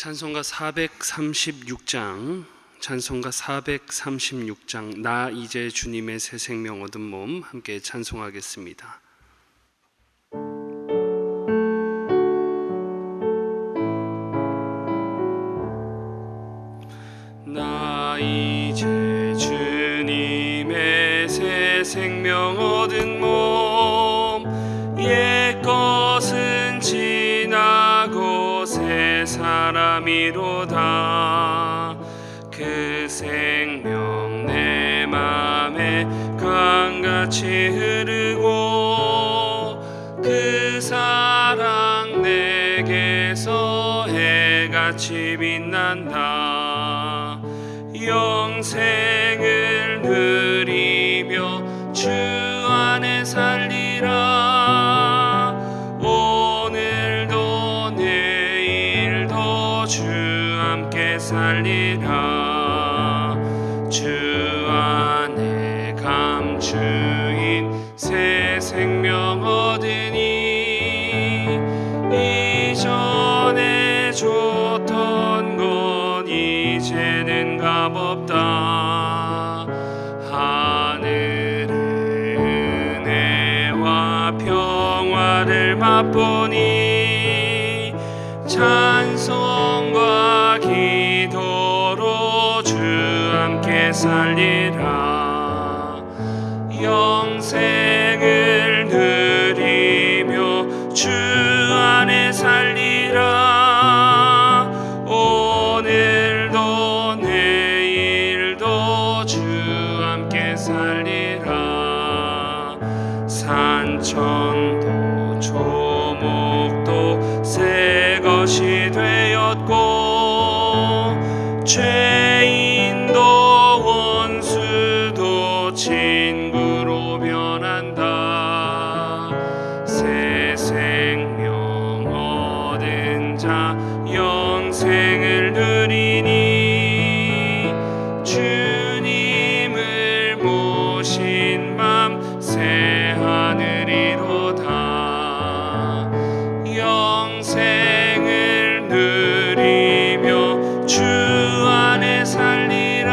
찬송가 436장 나 이제 주님의 새 생명 얻은 몸 함께 찬송하겠습니다. 나 이제 주님의 새 생명 얻은 몸, 옛 것은 지나고 새 사람이로다. 그 생명 내 맘에 강같이 흐르고, 그 사랑 내게서 해같이 빛난다. 영생을 누리며 주 안에 살리라. 오늘도 내일도 주 함께 살리라. 주 안에 감추인 새 생명 얻으니, 이전에 줬던 건 이제는 값없다. 하늘의 은혜와 평화를 맛보니, 찬송과 기도로 주 함께 살리라. 영생을 누리며 주 안에 살리라. 오늘도 내일도 주 함께 살리라. 산천도 조목도 새 것이 되었고, 죄인도 원수도 친구로 변한다. 새 생명 얻은 자 영생을 누리니, 주님을 모신 밤 새 하늘이로다. 영생을 누리며 주 안에 살리라.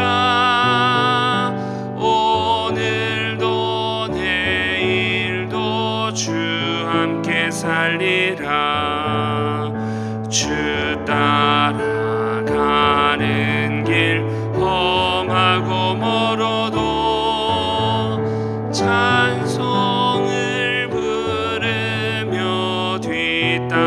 오늘도 내일도 주 함께 살리라. 주 따라가는 길 험하고 멀어도 찬송을 부르며 뒤따라가리라.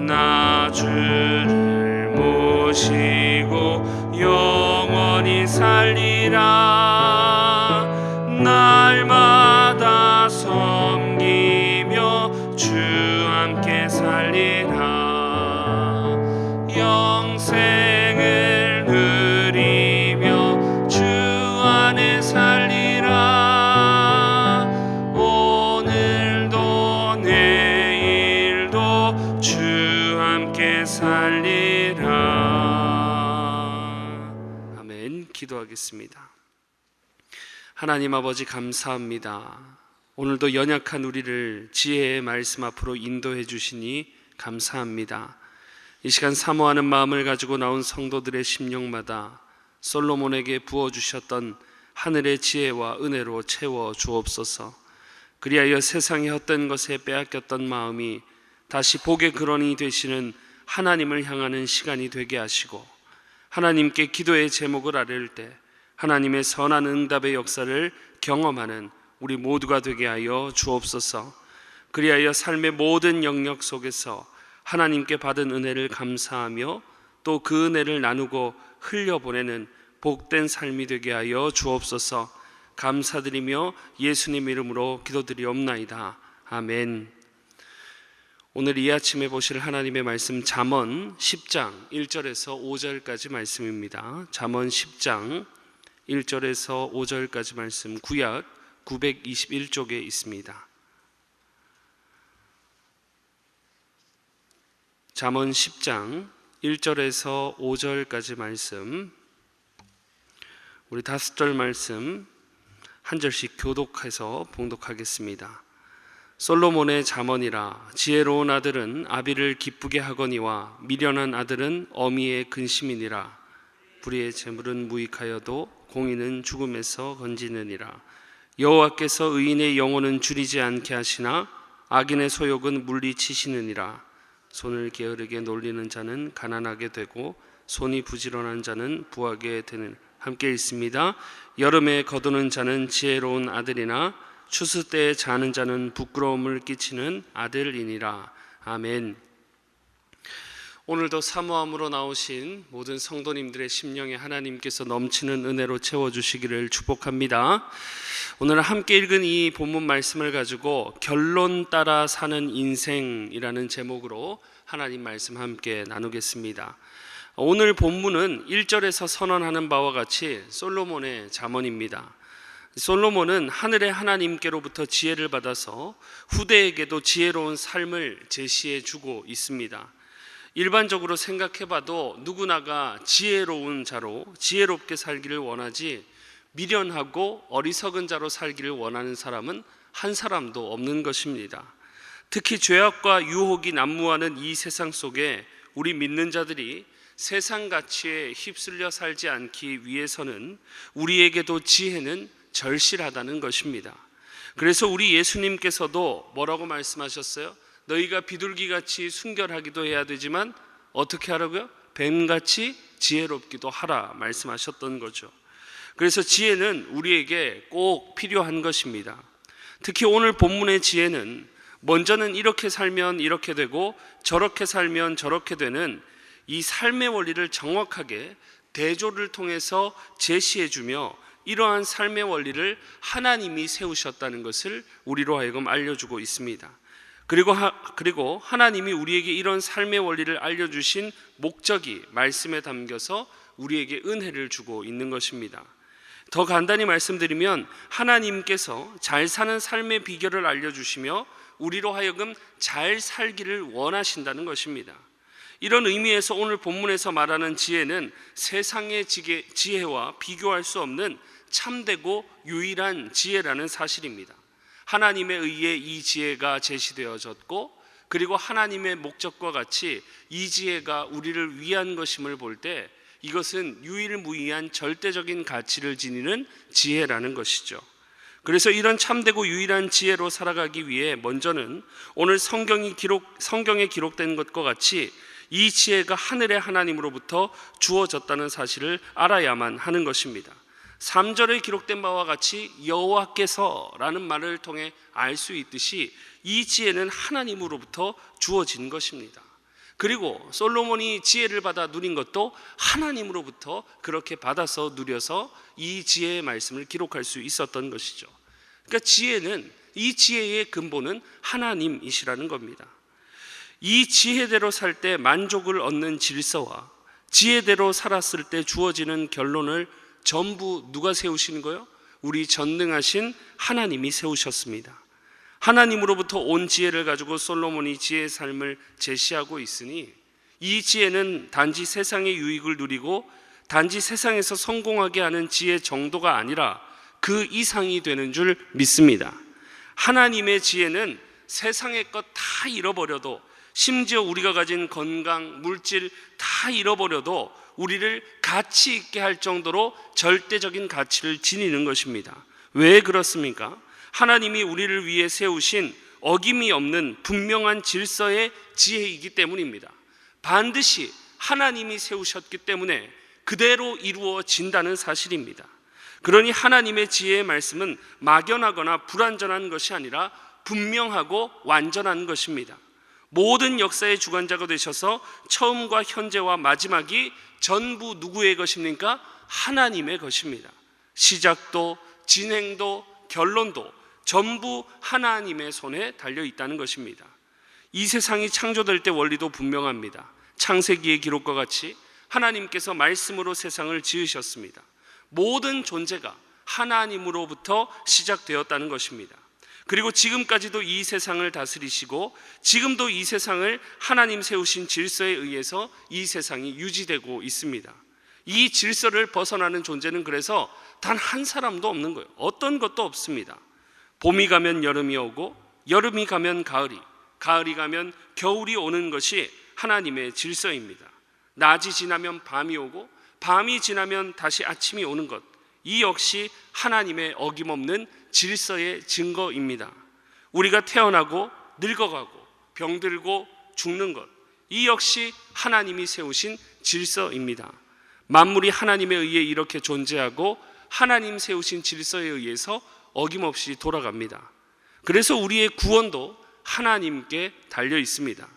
나 주를 모시고 영원히 살리라. 날마다 섬기며 주 함께 살리라. 영생을 누리며 주 안에 살리라. 오늘도 내일도 주 함께 살리라. 아멘. 기도하겠습니다. 하나님 아버지, 감사합니다. 오늘도 연약한 우리를 지혜의 말씀 앞으로 인도해 주시니 감사합니다. 이 시간 사모하는 마음을 가지고 나온 성도들의 심령마다 솔로몬에게 부어주셨던 하늘의 지혜와 은혜로 채워 주옵소서. 그리하여 세상의 헛된 것에 빼앗겼던 마음이 다시 복의 근원이 되시는 하나님을 향하는 시간이 되게 하시고, 하나님께 기도의 제목을 아뢰을 때 하나님의 선한 응답의 역사를 경험하는 우리 모두가 되게 하여 주옵소서. 그리하여 삶의 모든 영역 속에서 하나님께 받은 은혜를 감사하며 또 그 은혜를 나누고 흘려보내는 복된 삶이 되게 하여 주옵소서. 감사드리며 예수님 이름으로 기도드리옵나이다. 아멘. 오늘 이 아침에 보실 하나님의 말씀 잠언 10장 1절에서 5절까지 말씀입니다. 잠언 10장 1절에서 5절까지 말씀, 구약 921쪽에 있습니다. 잠언 10장 1절에서 5절까지 말씀, 우리 5절 말씀 한 절씩 교독해서 봉독하겠습니다. 솔로몬의 잠언이라. 지혜로운 아들은 아비를 기쁘게 하거니와 미련한 아들은 어미의 근심이니라. 불의의 재물은 무익하여도 공의는 죽음에서 건지느니라. 여호와께서 의인의 영혼은 줄이지 않게 하시나 악인의 소욕은 물리치시느니라. 손을 게으르게 놀리는 자는 가난하게 되고 손이 부지런한 자는 부하게 되는. 함께 읽습니다. 여름에 거두는 자는 지혜로운 아들이나 추수 때에 자는 자는 부끄러움을 끼치는 아들이니라. 아멘. 오늘도 사모함으로 나오신 모든 성도님들의 심령에 하나님께서 넘치는 은혜로 채워주시기를 축복합니다. 오늘 함께 읽은 이 본문 말씀을 가지고 결론 따라 사는 인생이라는 제목으로 하나님 말씀 함께 나누겠습니다. 오늘 본문은 1절에서 선언하는 바와 같이 솔로몬의 잠언입니다. 솔로몬은 하늘의 하나님께로부터 지혜를 받아서 후대에게도 지혜로운 삶을 제시해 주고 있습니다. 일반적으로 생각해봐도 누구나가 지혜로운 자로 지혜롭게 살기를 원하지 미련하고 어리석은 자로 살기를 원하는 사람은 한 사람도 없는 것입니다. 특히 죄악과 유혹이 난무하는 이 세상 속에 우리 믿는 자들이 세상 가치에 휩쓸려 살지 않기 위해서는 우리에게도 지혜는 절실하다는 것입니다. 그래서 우리 예수님께서도 뭐라고 말씀하셨어요? 너희가 비둘기같이 순결하기도 해야 되지만 어떻게 하라고요? 뱀같이 지혜롭기도 하라 말씀하셨던 거죠. 그래서 지혜는 우리에게 꼭 필요한 것입니다. 특히 오늘 본문의 지혜는 먼저는 이렇게 살면 이렇게 되고 저렇게 살면 저렇게 되는 이 삶의 원리를 정확하게 대조를 통해서 제시해주며 이러한 삶의 원리를 하나님이 세우셨다는 것을 우리로 하여금 알려주고 있습니다. 그리고 하나님이 우리에게 이런 삶의 원리를 알려주신 목적이 말씀에 담겨서 우리에게 은혜를 주고 있는 것입니다. 더 간단히 말씀드리면 하나님께서 잘 사는 삶의 비결을 알려주시며 우리로 하여금 잘 살기를 원하신다는 것입니다. 이런 의미에서 오늘 본문에서 말하는 지혜는 세상의 지혜와 비교할 수 없는 참되고 유일한 지혜라는 사실입니다. 하나님에 의해 이 지혜가 제시되어졌고 그리고 하나님의 목적과 같이 이 지혜가 우리를 위한 것임을 볼 때 이것은 유일무이한 절대적인 가치를 지니는 지혜라는 것이죠. 그래서 이런 참되고 유일한 지혜로 살아가기 위해 먼저는 오늘 성경에 기록된 것과 같이 이 지혜가 하늘의 하나님으로부터 주어졌다는 사실을 알아야만 하는 것입니다. 3절에 기록된 바와 같이 여호와께서라는 말을 통해 알 수 있듯이 이 지혜는 하나님으로부터 주어진 것입니다. 그리고 솔로몬이 지혜를 받아 누린 것도 하나님으로부터 그렇게 받아서 누려서 이 지혜의 말씀을 기록할 수 있었던 것이죠. 그러니까 이 지혜의 근본은 하나님이시라는 겁니다. 이 지혜대로 살 때 만족을 얻는 질서와 지혜대로 살았을 때 주어지는 결론을 전부 누가 세우시는 거예요? 우리 전능하신 하나님이 세우셨습니다. 하나님으로부터 온 지혜를 가지고 솔로몬이 지혜의 삶을 제시하고 있으니 이 지혜는 단지 세상의 유익을 누리고 단지 세상에서 성공하게 하는 지혜 정도가 아니라 그 이상이 되는 줄 믿습니다. 하나님의 지혜는 세상의 것 다 잃어버려도 심지어 우리가 가진 건강, 물질 다 잃어버려도 우리를 가치 있게 할 정도로 절대적인 가치를 지니는 것입니다. 왜 그렇습니까? 하나님이 우리를 위해 세우신 어김이 없는 분명한 질서의 지혜이기 때문입니다. 반드시 하나님이 세우셨기 때문에 그대로 이루어진다는 사실입니다. 그러니 하나님의 지혜의 말씀은 막연하거나 불완전한 것이 아니라 분명하고 완전한 것입니다. 모든 역사의 주관자가 되셔서 처음과 현재와 마지막이 전부 누구의 것입니까? 하나님의 것입니다. 시작도 진행도 결론도 전부 하나님의 손에 달려 있다는 것입니다. 이 세상이 창조될 때 원리도 분명합니다. 창세기의 기록과 같이 하나님께서 말씀으로 세상을 지으셨습니다. 모든 존재가 하나님으로부터 시작되었다는 것입니다. 그리고 지금까지도 이 세상을 다스리시고 지금도 이 세상을 하나님 세우신 질서에 의해서 이 세상이 유지되고 있습니다. 이 질서를 벗어나는 존재는 그래서 단 한 사람도 없는 거예요. 어떤 것도 없습니다. 봄이 가면 여름이 오고 여름이 가면 가을이, 가을이 가면 겨울이 오는 것이 하나님의 질서입니다. 낮이 지나면 밤이 오고 밤이 지나면 다시 아침이 오는 것, 이 역시 하나님의 어김없는 질서의 증거입니다. 우리가 태어나고 늙어가고 병들고 죽는 것, 이 역시 하나님이 세우신 질서입니다. 만물이 하나님에 의해 이렇게 존재하고 하나님 세우신 질서에 의해서 어김없이 돌아갑니다. 그래서 우리의 구원도 하나님께 달려 있습니다.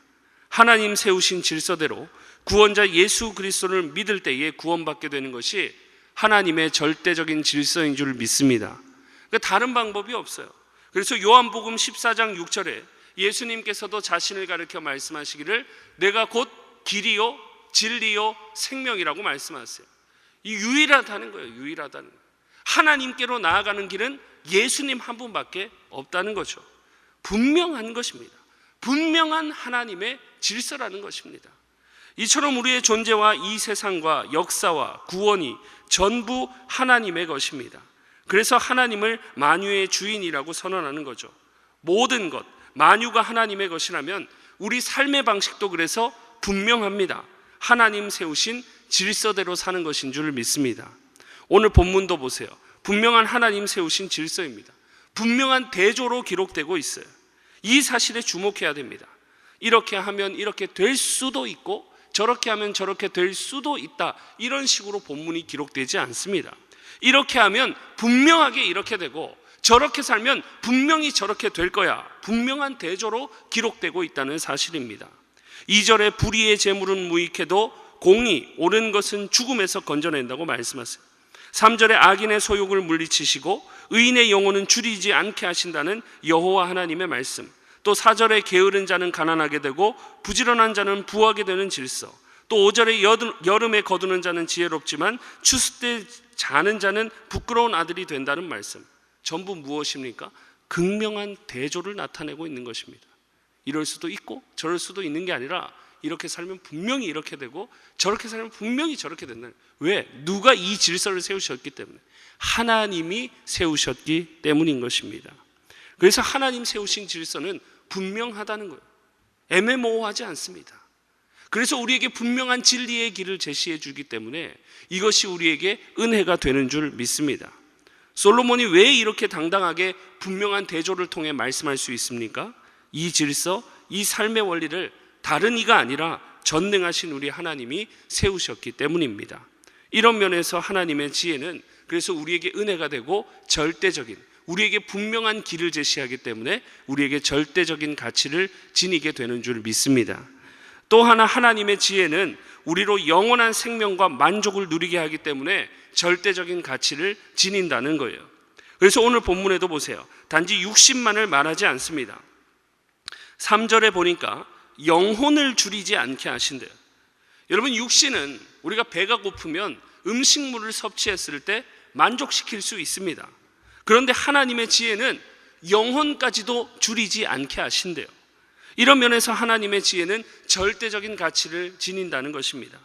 하나님 세우신 질서대로 구원자 예수 그리스도를 믿을 때에 구원받게 되는 것이 하나님의 절대적인 질서인 줄 믿습니다. 다른 방법이 없어요. 그래서 요한복음 14장 6절에 예수님께서도 자신을 가리켜 말씀하시기를 내가 곧 길이요 진리요 생명이라고 말씀하세요. 이 유일하다는 거예요. 유일하다는 거예요. 하나님께로 나아가는 길은 예수님 한 분밖에 없다는 거죠. 분명한 것입니다. 분명한 하나님의 질서라는 것입니다. 이처럼 우리의 존재와 이 세상과 역사와 구원이 전부 하나님의 것입니다. 그래서 하나님을 만유의 주인이라고 선언하는 거죠. 모든 것, 만유가 하나님의 것이라면 우리 삶의 방식도 그래서 분명합니다. 하나님 세우신 질서대로 사는 것인 줄 믿습니다. 오늘 본문도 보세요. 분명한 하나님 세우신 질서입니다. 분명한 대조로 기록되고 있어요. 이 사실에 주목해야 됩니다. 이렇게 하면 이렇게 될 수도 있고 저렇게 하면 저렇게 될 수도 있다, 이런 식으로 본문이 기록되지 않습니다. 이렇게 하면 분명하게 이렇게 되고 저렇게 살면 분명히 저렇게 될 거야, 분명한 대조로 기록되고 있다는 사실입니다. 2절에 불의의 재물은 무익해도 공의 옳은 것은 죽음에서 건져낸다고 말씀하세요. 3절에 악인의 소욕을 물리치시고 의인의 영혼은 줄이지 않게 하신다는 여호와 하나님의 말씀, 또 4절에 게으른 자는 가난하게 되고 부지런한 자는 부하게 되는 질서, 또 5절에 여름에 거두는 자는 지혜롭지만 추수 때 자는 자는 부끄러운 아들이 된다는 말씀, 전부 무엇입니까? 극명한 대조를 나타내고 있는 것입니다. 이럴 수도 있고 저럴 수도 있는 게 아니라 이렇게 살면 분명히 이렇게 되고 저렇게 살면 분명히 저렇게 된다. 왜? 누가 이 질서를 세우셨기 때문에, 하나님이 세우셨기 때문인 것입니다. 그래서 하나님 세우신 질서는 분명하다는 거예요. 애매모호하지 않습니다. 그래서 우리에게 분명한 진리의 길을 제시해 주기 때문에 이것이 우리에게 은혜가 되는 줄 믿습니다. 솔로몬이 왜 이렇게 당당하게 분명한 대조를 통해 말씀할 수 있습니까? 이 질서, 이 삶의 원리를 다른 이가 아니라 전능하신 우리 하나님이 세우셨기 때문입니다. 이런 면에서 하나님의 지혜는 그래서 우리에게 은혜가 되고 절대적인, 우리에게 분명한 길을 제시하기 때문에 우리에게 절대적인 가치를 지니게 되는 줄 믿습니다. 또 하나, 하나님의 지혜는 우리로 영원한 생명과 만족을 누리게 하기 때문에 절대적인 가치를 지닌다는 거예요. 그래서 오늘 본문에도 보세요. 단지 육신만을 말하지 않습니다. 3절에 보니까 영혼을 줄이지 않게 하신대요. 여러분, 육신은 우리가 배가 고프면 음식물을 섭취했을 때 만족시킬 수 있습니다. 그런데 하나님의 지혜는 영혼까지도 줄이지 않게 하신대요. 이런 면에서 하나님의 지혜는 절대적인 가치를 지닌다는 것입니다.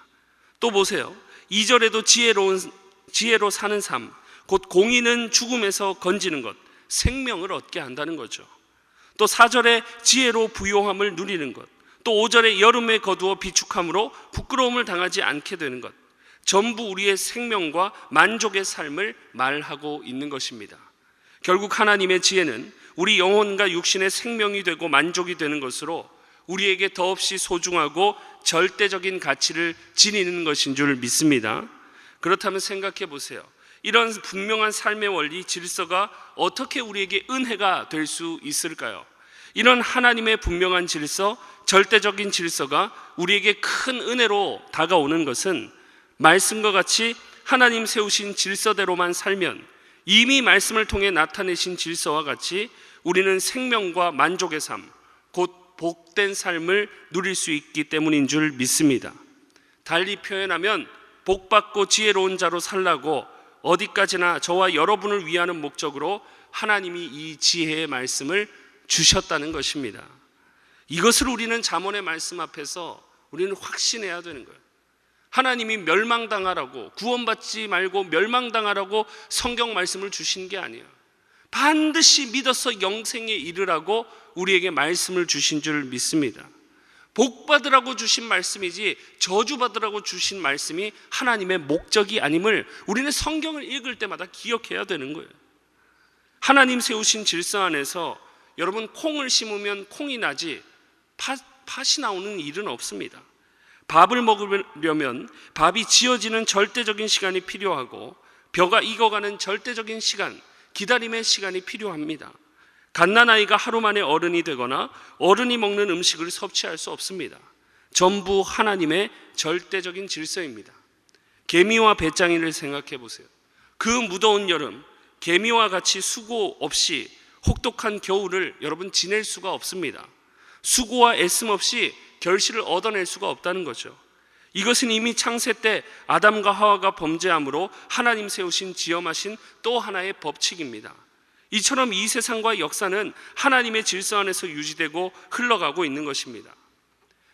또 보세요. 2절에도 지혜로 사는 삶, 곧 공의는 죽음에서 건지는 것, 생명을 얻게 한다는 거죠. 또 4절에 지혜로 부요함을 누리는 것, 또 5절에 여름에 거두어 비축함으로 부끄러움을 당하지 않게 되는 것, 전부 우리의 생명과 만족의 삶을 말하고 있는 것입니다. 결국 하나님의 지혜는 우리 영혼과 육신의 생명이 되고 만족이 되는 것으로 우리에게 더없이 소중하고 절대적인 가치를 지니는 것인 줄 믿습니다. 그렇다면 생각해 보세요. 이런 분명한 삶의 원리, 질서가 어떻게 우리에게 은혜가 될 수 있을까요? 이런 하나님의 분명한 질서, 절대적인 질서가 우리에게 큰 은혜로 다가오는 것은 말씀과 같이 하나님 세우신 질서대로만 살면 이미 말씀을 통해 나타내신 질서와 같이 우리는 생명과 만족의 삶, 곧 복된 삶을 누릴 수 있기 때문인 줄 믿습니다. 달리 표현하면 복받고 지혜로운 자로 살라고 어디까지나 저와 여러분을 위하는 목적으로 하나님이 이 지혜의 말씀을 주셨다는 것입니다. 이것을 우리는 잠언의 말씀 앞에서 우리는 확신해야 되는 거예요. 하나님이 멸망당하라고, 구원받지 말고 멸망당하라고 성경 말씀을 주신 게 아니에요. 반드시 믿어서 영생에 이르라고 우리에게 말씀을 주신 줄 믿습니다. 복 받으라고 주신 말씀이지 저주 받으라고 주신 말씀이 하나님의 목적이 아님을 우리는 성경을 읽을 때마다 기억해야 되는 거예요. 하나님 세우신 질서 안에서 여러분, 콩을 심으면 콩이 나지 팥이 나오는 일은 없습니다. 밥을 먹으려면 밥이 지어지는 절대적인 시간이 필요하고 벼가 익어가는 절대적인 시간, 기다림의 시간이 필요합니다. 갓난아이가 하루 만에 어른이 되거나 어른이 먹는 음식을 섭취할 수 없습니다. 전부 하나님의 절대적인 질서입니다. 개미와 배짱이를 생각해 보세요. 그 무더운 여름, 개미와 같이 수고 없이 혹독한 겨울을 여러분 지낼 수가 없습니다. 수고와 애씀 없이 결실을 얻어낼 수가 없다는 거죠. 이것은 이미 창세 때 아담과 하와가 범죄함으로 하나님 세우신 지엄하신 또 하나의 법칙입니다. 이처럼 이 세상과 역사는 하나님의 질서 안에서 유지되고 흘러가고 있는 것입니다.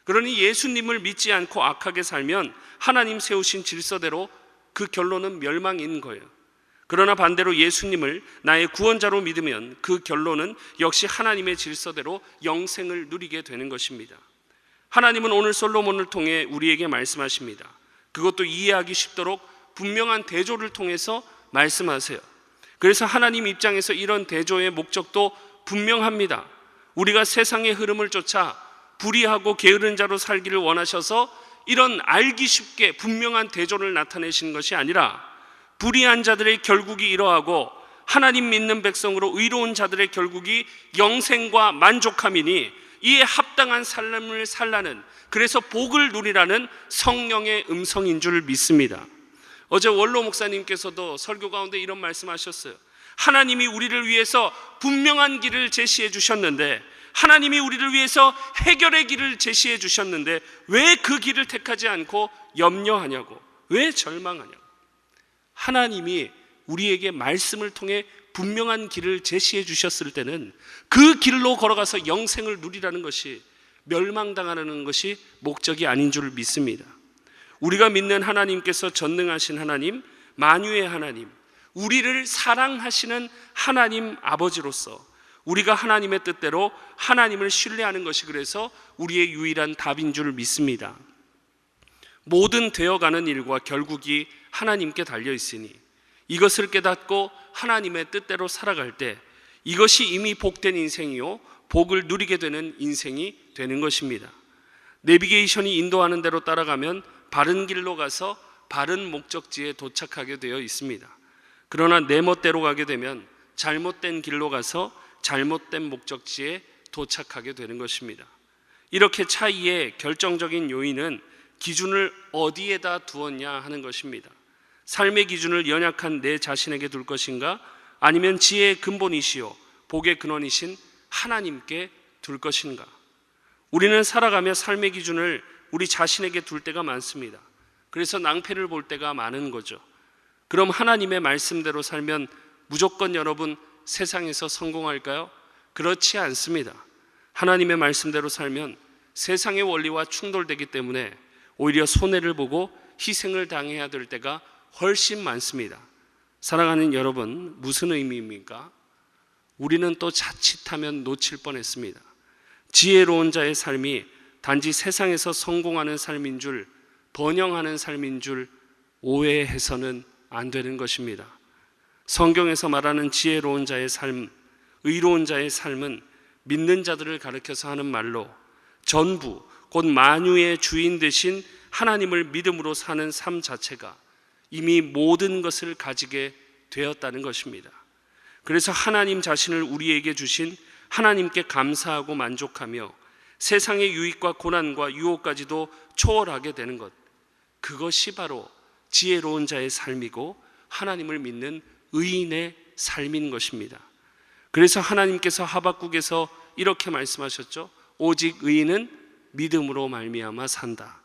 그러니 예수님을 믿지 않고 악하게 살면 하나님 세우신 질서대로 그 결론은 멸망인 거예요. 그러나 반대로 예수님을 나의 구원자로 믿으면 그 결론은 역시 하나님의 질서대로 영생을 누리게 되는 것입니다. 하나님은 오늘 솔로몬을 통해 우리에게 말씀하십니다. 그것도 이해하기 쉽도록 분명한 대조를 통해서 말씀하세요. 그래서 하나님 입장에서 이런 대조의 목적도 분명합니다. 우리가 세상의 흐름을 쫓아 불의하고 게으른 자로 살기를 원하셔서 이런 알기 쉽게 분명한 대조를 나타내시는 것이 아니라 불의한 자들의 결국이 이러하고 하나님 믿는 백성으로 의로운 자들의 결국이 영생과 만족함이니 이에 합당한 삶을 살라는, 그래서 복을 누리라는 성령의 음성인 줄 믿습니다. 어제 원로 목사님께서도 설교 가운데 이런 말씀하셨어요. 하나님이 우리를 위해서 분명한 길을 제시해 주셨는데, 하나님이 우리를 위해서 해결의 길을 제시해 주셨는데 왜 그 길을 택하지 않고 염려하냐고, 왜 절망하냐고. 하나님이 우리에게 말씀을 통해 분명한 길을 제시해 주셨을 때는 그 길로 걸어가서 영생을 누리라는 것이, 멸망당하는 것이 목적이 아닌 줄 믿습니다. 우리가 믿는 하나님께서 전능하신 하나님, 만유의 하나님, 우리를 사랑하시는 하나님 아버지로서 우리가 하나님의 뜻대로 하나님을 신뢰하는 것이 그래서 우리의 유일한 답인 줄 믿습니다. 모든 되어가는 일과 결국이 하나님께 달려 있으니 이것을 깨닫고 하나님의 뜻대로 살아갈 때 이것이 이미 복된 인생이요 복을 누리게 되는 인생이 되는 것입니다. 내비게이션이 인도하는 대로 따라가면 바른 길로 가서 바른 목적지에 도착하게 되어 있습니다. 그러나 내 멋대로 가게 되면 잘못된 길로 가서 잘못된 목적지에 도착하게 되는 것입니다. 이렇게 차이의 결정적인 요인은 기준을 어디에다 두었냐 하는 것입니다. 삶의 기준을 연약한 내 자신에게 둘 것인가, 아니면 지혜의 근본이시요 복의 근원이신 하나님께 둘 것인가. 우리는 살아가며 삶의 기준을 우리 자신에게 둘 때가 많습니다. 그래서 낭패를 볼 때가 많은 거죠. 그럼 하나님의 말씀대로 살면 무조건 여러분 세상에서 성공할까요? 그렇지 않습니다. 하나님의 말씀대로 살면 세상의 원리와 충돌되기 때문에 오히려 손해를 보고 희생을 당해야 될 때가 훨씬 많습니다. 사랑하는 여러분, 무슨 의미입니까? 우리는 또 자칫하면 놓칠 뻔했습니다. 지혜로운 자의 삶이 단지 세상에서 성공하는 삶인 줄, 번영하는 삶인 줄 오해해서는 안 되는 것입니다. 성경에서 말하는 지혜로운 자의 삶, 의로운 자의 삶은 믿는 자들을 가리켜서 하는 말로 전부 곧 만유의 주인 되신 하나님을 믿음으로 사는 삶 자체가 이미 모든 것을 가지게 되었다는 것입니다. 그래서 하나님 자신을 우리에게 주신 하나님께 감사하고 만족하며 세상의 유익과 고난과 유혹까지도 초월하게 되는 것, 그것이 바로 지혜로운 자의 삶이고 하나님을 믿는 의인의 삶인 것입니다. 그래서 하나님께서 하박국에서 이렇게 말씀하셨죠. 오직 의인은 믿음으로 말미암아 산다.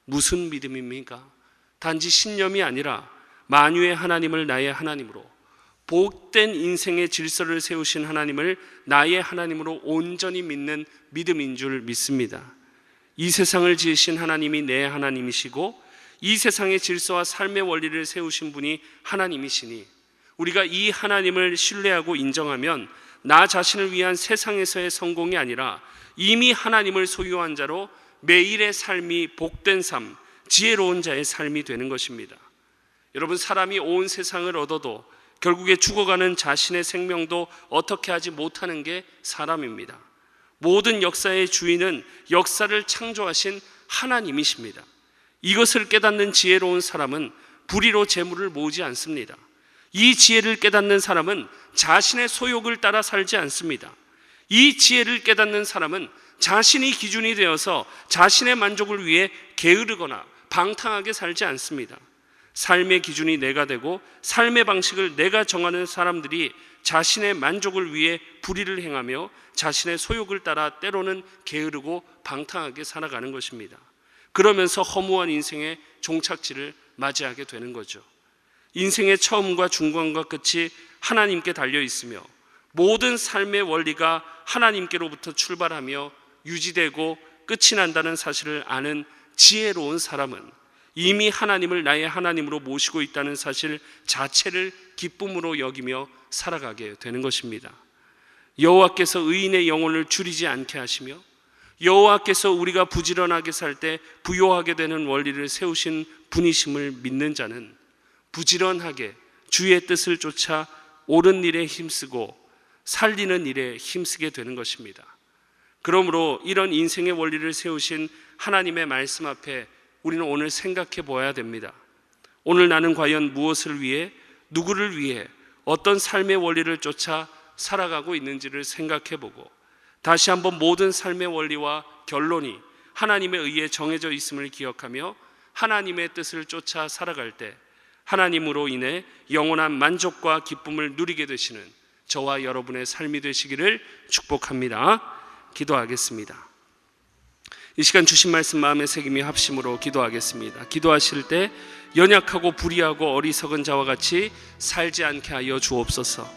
무슨 믿음입니까? 단지 신념이 아니라 만유의 하나님을 나의 하나님으로, 복된 인생의 질서를 세우신 하나님을 나의 하나님으로 온전히 믿는 믿음인 줄 믿습니다. 이 세상을 지으신 하나님이 내 하나님이시고 이 세상의 질서와 삶의 원리를 세우신 분이 하나님이시니 우리가 이 하나님을 신뢰하고 인정하면 나 자신을 위한 세상에서의 성공이 아니라 이미 하나님을 소유한 자로 매일의 삶이 복된 삶, 지혜로운 자의 삶이 되는 것입니다. 여러분, 사람이 온 세상을 얻어도 결국에 죽어가는 자신의 생명도 어떻게 하지 못하는 게 사람입니다. 모든 역사의 주인은 역사를 창조하신 하나님이십니다. 이것을 깨닫는 지혜로운 사람은 불의로 재물을 모으지 않습니다. 이 지혜를 깨닫는 사람은 자신의 소욕을 따라 살지 않습니다. 이 지혜를 깨닫는 사람은 자신이 기준이 되어서 자신의 만족을 위해 게으르거나 방탕하게 살지 않습니다. 삶의 기준이 내가 되고 삶의 방식을 내가 정하는 사람들이 자신의 만족을 위해 불의를 행하며 자신의 소욕을 따라 때로는 게으르고 방탕하게 살아가는 것입니다. 그러면서 허무한 인생의 종착지를 맞이하게 되는 거죠. 인생의 처음과 중간과 끝이 하나님께 달려 있으며 모든 삶의 원리가 하나님께로부터 출발하며 유지되고 끝이 난다는 사실을 아는 지혜로운 사람은 이미 하나님을 나의 하나님으로 모시고 있다는 사실 자체를 기쁨으로 여기며 살아가게 되는 것입니다. 여호와께서 의인의 영혼을 줄이지 않게 하시며 여호와께서 우리가 부지런하게 살 때 부요하게 되는 원리를 세우신 분이심을 믿는 자는 부지런하게 주의 뜻을 쫓아 옳은 일에 힘쓰고 살리는 일에 힘쓰게 되는 것입니다. 그러므로 이런 인생의 원리를 세우신 하나님의 말씀 앞에 우리는 오늘 생각해 보아야 됩니다. 오늘 나는 과연 무엇을 위해, 누구를 위해, 어떤 삶의 원리를 쫓아 살아가고 있는지를 생각해 보고 다시 한번 모든 삶의 원리와 결론이 하나님에 의해 정해져 있음을 기억하며 하나님의 뜻을 쫓아 살아갈 때 하나님으로 인해 영원한 만족과 기쁨을 누리게 되시는 저와 여러분의 삶이 되시기를 축복합니다. 기도하겠습니다. 이 시간 주신 말씀 마음에 새기며 합심으로 기도하겠습니다. 기도하실 때 연약하고 불의하고 어리석은 자와 같이 살지 않게 하여 주옵소서.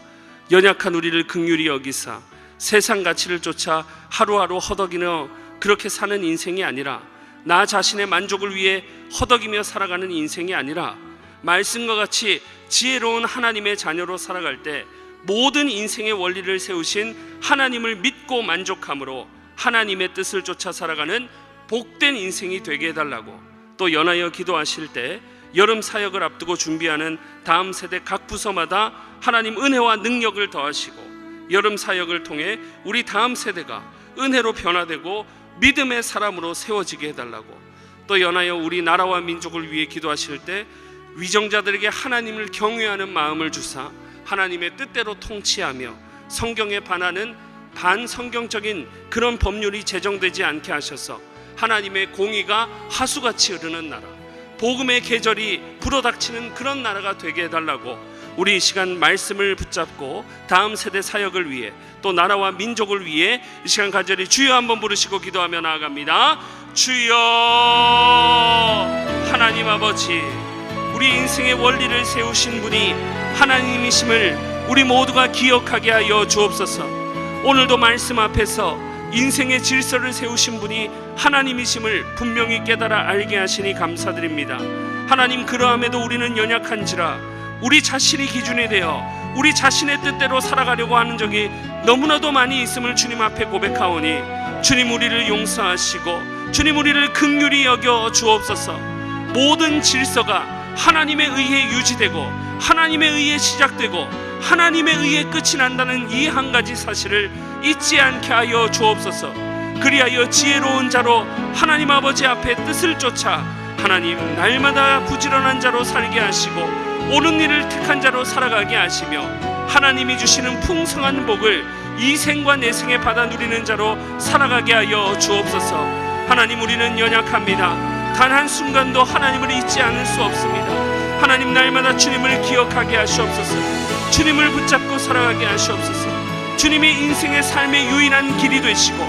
연약한 우리를 긍휼히 여기사 세상 가치를 쫓아 하루하루 허덕이며 그렇게 사는 인생이 아니라 나 자신의 만족을 위해 허덕이며 살아가는 인생이 아니라 말씀과 같이 지혜로운 하나님의 자녀로 살아갈 때 모든 인생의 원리를 세우신 하나님을 믿고 만족함으로 하나님의 뜻을 쫓아 살아가는 복된 인생이 되게 해달라고, 또 연하여 기도하실 때 여름 사역을 앞두고 준비하는 다음 세대 각 부서마다 하나님 은혜와 능력을 더하시고 여름 사역을 통해 우리 다음 세대가 은혜로 변화되고 믿음의 사람으로 세워지게 해달라고, 또 연하여 우리 나라와 민족을 위해 기도하실 때 위정자들에게 하나님을 경외하는 마음을 주사 하나님의 뜻대로 통치하며 성경에 반하는 반성경적인 그런 법률이 제정되지 않게 하셔서 하나님의 공의가 하수같이 흐르는 나라, 복음의 계절이 불어닥치는 그런 나라가 되게 해달라고, 우리 이 시간 말씀을 붙잡고 다음 세대 사역을 위해 또 나라와 민족을 위해 이 시간 간절히 주여 한번 부르시고 기도하며 나아갑니다. 주여, 하나님 아버지, 우리 인생의 원리를 세우신 분이 하나님이심을 우리 모두가 기억하게 하여 주옵소서. 오늘도 말씀 앞에서 인생의 질서를 세우신 분이 하나님이심을 분명히 깨달아 알게 하시니 감사드립니다. 하나님, 그러함에도 우리는 연약한지라 우리 자신이 기준이 되어 우리 자신의 뜻대로 살아가려고 하는 적이 너무나도 많이 있음을 주님 앞에 고백하오니 주님, 우리를 용서하시고 주님, 우리를 긍휼히 여겨 주옵소서. 모든 질서가 하나님에 의해 유지되고 하나님에 의해 시작되고 하나님에 의해 끝이 난다는 이 한 가지 사실을 잊지 않게 하여 주옵소서. 그리하여 지혜로운 자로 하나님 아버지 앞에 뜻을 쫓아 하나님 날마다 부지런한 자로 살게 하시고 옳은 일을 택한 자로 살아가게 하시며 하나님이 주시는 풍성한 복을 이 생과 내 생에 받아 누리는 자로 살아가게 하여 주옵소서. 하나님, 우리는 연약합니다. 단 한순간도 하나님을 잊지 않을 수 없습니다. 하나님, 날마다 주님을 기억하게 하시옵소서. 주님을 붙잡고 살아가게 하시옵소서. 주님이 인생의 삶의 유일한 길이 되시고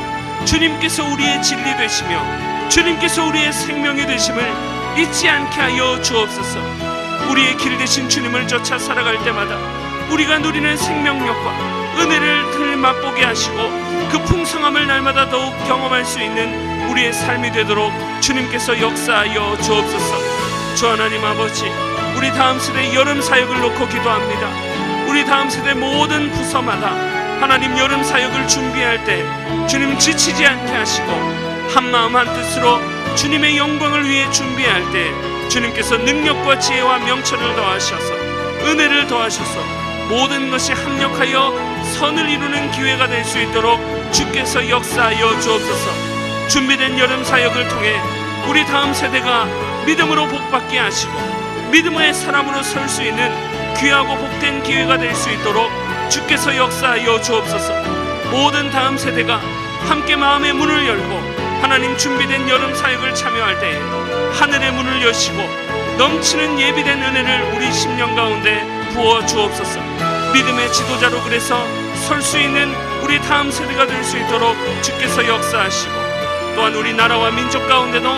주님께서 우리의 진리 되시며 주님께서 우리의 생명이 되심을 잊지 않게 하여 주옵소서. 우리의 길 되신 주님을 쫓아 살아갈 때마다 우리가 누리는 생명력과 은혜를 맛보게 하시고 그 풍성함을 날마다 더욱 경험할 수 있는 우리의 삶이 되도록 주님께서 역사하여 주옵소서. 주 하나님 아버지, 우리 다음 세대 여름 사역을 놓고 기도합니다. 우리 다음 세대 모든 부서마다 하나님 여름 사역을 준비할 때 주님 지치지 않게 하시고 한마음 한뜻으로 주님의 영광을 위해 준비할 때 주님께서 능력과 지혜와 명철을 더하셔서 은혜를 더하셔서 모든 것이 합력하여 선을 이루는 기회가 될 수 있도록 주께서 역사하여 주옵소서. 준비된 여름 사역을 통해 우리 다음 세대가 믿음으로 복받게 하시고 믿음의 사람으로 설 수 있는 귀하고 복된 기회가 될 수 있도록 주께서 역사하여 주옵소서. 모든 다음 세대가 함께 마음의 문을 열고 하나님 준비된 여름 사역을 참여할 때에 하늘의 문을 여시고 넘치는 예비된 은혜를 우리 심령 가운데 부어 주옵소서. 믿음의 지도자로 그래서 설 수 있는 우리 다음 세대가 될 수 있도록 주께서 역사하시고 또한 우리 나라와 민족 가운데도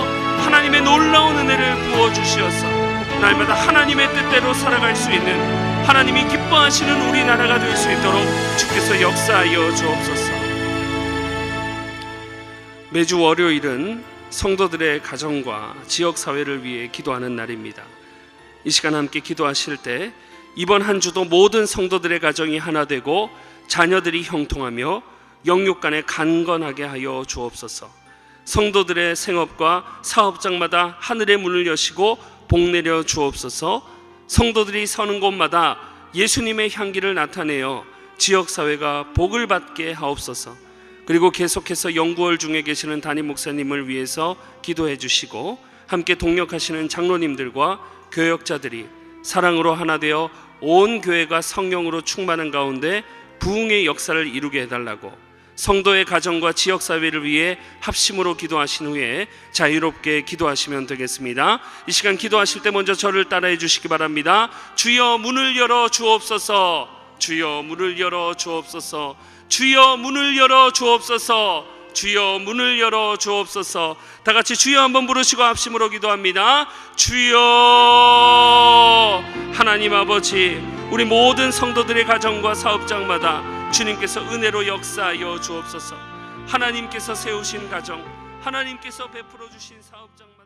하나님의 놀라운 은혜를 부어 주시어서 날마다 하나님의 뜻대로 살아갈 수 있는 하나님이 기뻐하시는 우리나라가 될 수 있도록 주께서 역사하여 주옵소서. 매주 월요일은 성도들의 가정과 지역사회를 위해 기도하는 날입니다. 이 시간 함께 기도하실 때 이번 한 주도 모든 성도들의 가정이 하나 되고 자녀들이 형통하며 영육간에 강건하게 하여 주옵소서. 성도들의 생업과 사업장마다 하늘의 문을 여시고 복 내려 주옵소서. 성도들이 서는 곳마다 예수님의 향기를 나타내어 지역사회가 복을 받게 하옵소서. 그리고 계속해서 영구월 중에 계시는 담임 목사님을 위해서 기도해 주시고 함께 동역하시는 장로님들과 교역자들이 사랑으로 하나 되어 온 교회가 성령으로 충만한 가운데 부흥의 역사를 이루게 해달라고 성도의 가정과 지역사회를 위해 합심으로 기도하신 후에 자유롭게 기도하시면 되겠습니다. 이 시간 기도하실 때 먼저 저를 따라해 주시기 바랍니다. 주여 문을 열어 주옵소서. 주여 문을 열어 주옵소서. 주여 문을 열어 주옵소서. 주여 문을 열어 주옵소서. 다 같이 주여 한번 부르시고 합심으로 기도합니다. 주여. 하나님 아버지, 우리 모든 성도들의 가정과 사업장마다 주님께서 은혜로 역사하여 주옵소서. 하나님께서 세우신 가정, 하나님께서 베풀어 주신 사업장마다